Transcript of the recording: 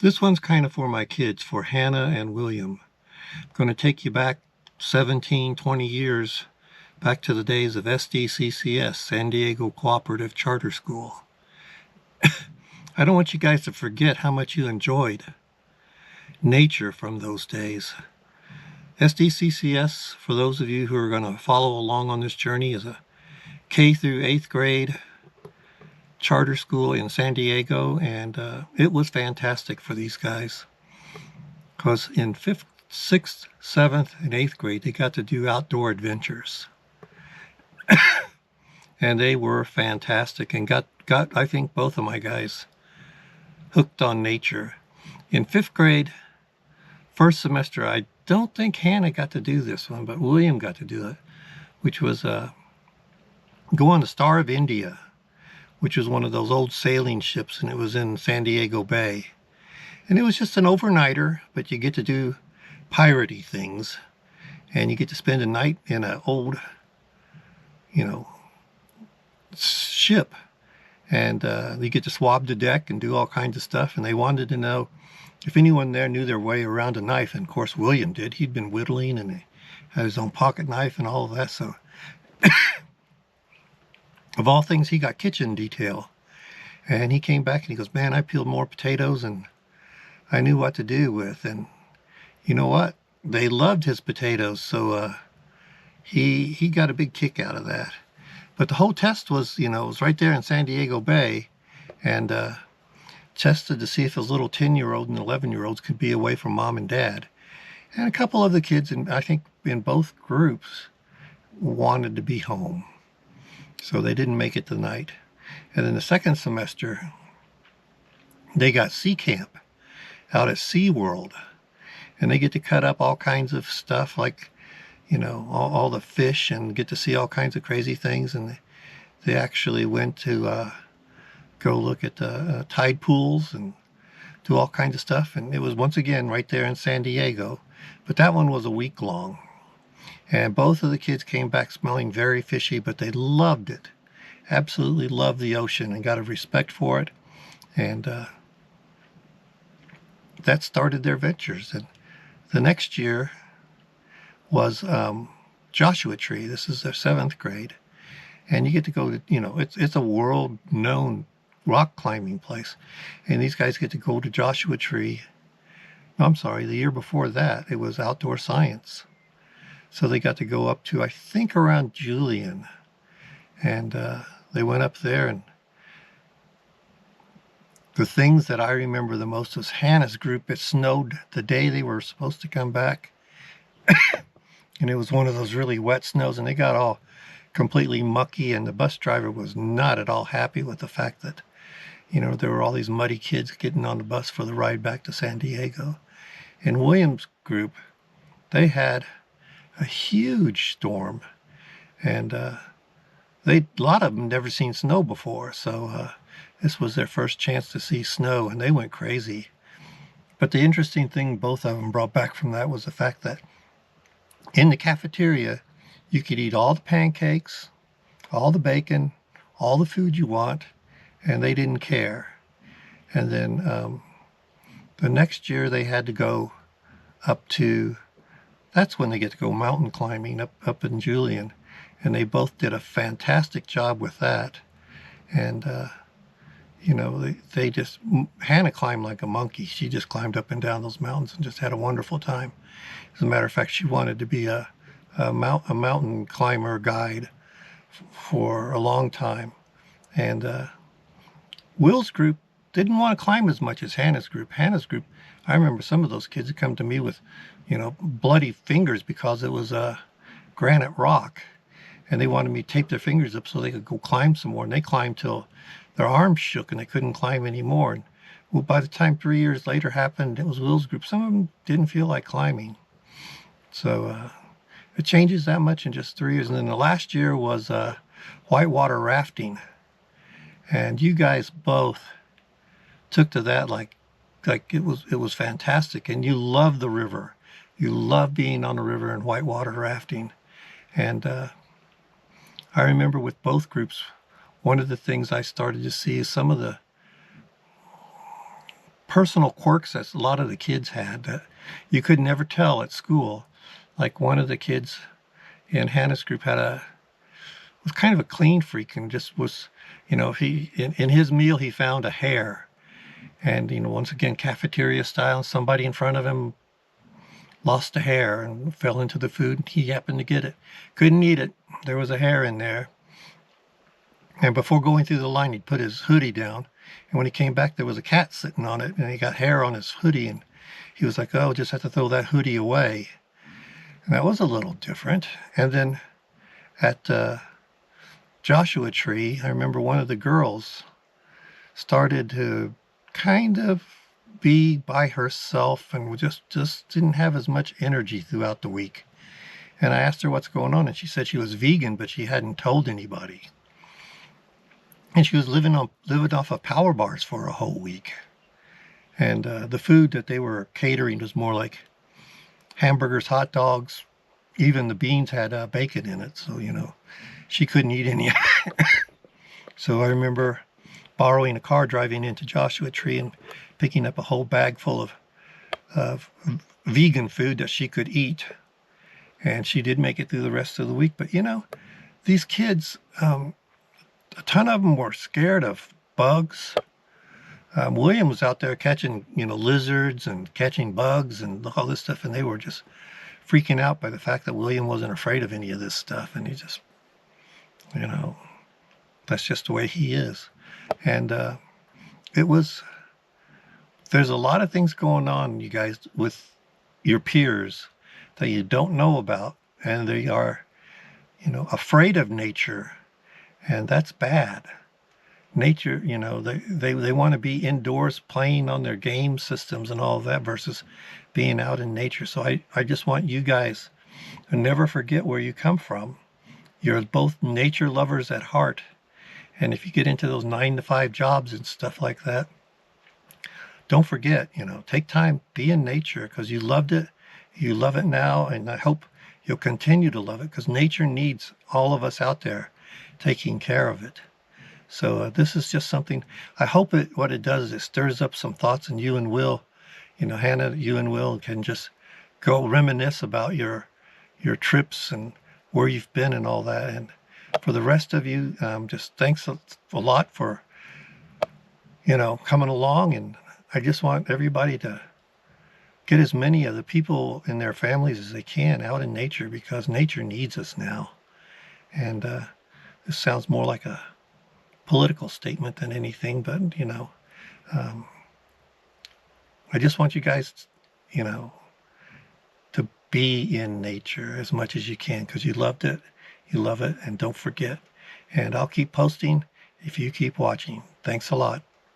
This one's kind of for my kids, for Hannah and William. I'm going to take you back 17, 20 years, back to the days of SDCCS, San Diego Cooperative Charter School. I don't want you guys to forget how much you enjoyed nature from those days. SDCCS, for those of you who are going to follow along on this journey, is a K through 8th grade charter school in San Diego, and it was fantastic for these guys because in 5th, 6th, 7th, and 8th grade they got to do outdoor adventures. And they were fantastic and got I think both of my guys hooked on nature. In 5th grade, first semester, I don't think Hannah got to do this one, but William got to do it, which was go on the Star of India, which was one of those old sailing ships, and it was in San Diego Bay. And it was just an overnighter, but you get to do piratey things, and you get to spend a night in an old, ship, and you get to swab the deck and do all kinds of stuff. And they wanted to know if anyone there knew their way around a knife, and of course William did. He'd been whittling, and he had his own pocket knife and all of that. So of all things, he got kitchen detail. And he came back and he goes, man, I peeled more potatoes and I knew what to do with. And you know what? They loved his potatoes, so he got a big kick out of that. But the whole test was, it was right there in San Diego Bay, and tested to see if those little 10-year-old and 11-year-olds could be away from mom and dad. And a couple of the kids, I think in both groups, wanted to be home. So they didn't make it tonight. And then the second semester, they got sea camp out at SeaWorld. And they get to cut up all kinds of stuff like, all the fish, and get to see all kinds of crazy things. And they actually went to go look at the tide pools and do all kinds of stuff. And it was once again right there in San Diego. But that one was a week long. And both of the kids came back smelling very fishy, but they loved it. Absolutely loved the ocean and got a respect for it. And that started their ventures. And the next year was Joshua Tree. This is their 7th grade. And you get to go to, it's a world-known rock climbing place. And these guys get to go to Joshua Tree. No, I'm sorry, the year before that, it was outdoor science. So they got to go up to, I think, around Julian. And they went up there, and the things that I remember the most was Hannah's group. It snowed the day they were supposed to come back. And it was one of those really wet snows, and they got all completely mucky, and the bus driver was not at all happy with the fact that, there were all these muddy kids getting on the bus for the ride back to San Diego. And William's group, they had a huge storm, and a lot of them never seen snow before, so this was their first chance to see snow, and they went crazy. But the interesting thing both of them brought back from that was the fact that in the cafeteria you could eat all the pancakes, all the bacon, all the food you want, and they didn't care. And then the next year they had to go up to, that's when they get to go mountain climbing up in Julian. And they both did a fantastic job with that. And, they just, Hannah climbed like a monkey. She just climbed up and down those mountains and just had a wonderful time. As a matter of fact, she wanted to be a mountain climber guide for a long time. And Will's group didn't want to climb as much as Hannah's group. Hannah's group, I remember some of those kids had come to me with, bloody fingers because it was a granite rock. And they wanted me to tape their fingers up so they could go climb some more. And they climbed till their arms shook and they couldn't climb anymore. And well, by the time 3 years later happened, it was Will's group. Some of them didn't feel like climbing. So it changes that much in just 3 years. And then the last year was whitewater rafting. And you guys both took to that like it was fantastic. And you loved the river. You loved being on the river and whitewater rafting. And I remember with both groups, one of the things I started to see is some of the personal quirks that a lot of the kids had that you could never tell at school. Like one of the kids in Hannah's group was kind of a clean freak and just was, he in his meal he found a hair, and once again cafeteria style, somebody in front of him lost a hair and fell into the food. He happened to get it, couldn't eat it. There was a hair in there. And before going through the line, he'd put his hoodie down. And when he came back, there was a cat sitting on it, and he got hair on his hoodie. And he was like, oh, just have to throw that hoodie away. And that was a little different. And then at Joshua Tree, I remember one of the girls started to kind of be by herself and just didn't have as much energy throughout the week. And I asked her what's going on, and she said she was vegan, but she hadn't told anybody. And she was living off of power bars for a whole week. And the food that they were catering was more like hamburgers, hot dogs. Even the beans had bacon in it. So, she couldn't eat any. So I remember borrowing a car, driving into Joshua Tree and picking up a whole bag full of vegan food that she could eat. And she did make it through the rest of the week. But, these kids, a ton of them were scared of bugs. William was out there catching, lizards and catching bugs and all this stuff, and they were just freaking out by the fact that William wasn't afraid of any of this stuff, and he just, that's just the way he is. And there's a lot of things going on, you guys, with your peers that you don't know about, and they are, afraid of nature. And that's bad. Nature, they want to be indoors playing on their game systems and all of that versus being out in nature. So I just want you guys to never forget where you come from. You're both nature lovers at heart. And if you get into those 9-to-5 jobs and stuff like that, don't forget, take time, be in nature, because you loved it. You love it now, and I hope you'll continue to love it, because nature needs all of us out there taking care of it. So this is just something, I hope what it does is it stirs up some thoughts in you and Will. Hannah, you and Will can just go reminisce about your trips and where you've been and all that. And for the rest of you, just thanks a lot for, coming along. And I just want everybody to get as many of the people in their families as they can out in nature, because nature needs us now. And this sounds more like a political statement than anything, but, I just want you guys, to be in nature as much as you can, because you loved it, you love it, and don't forget. And I'll keep posting if you keep watching. Thanks a lot.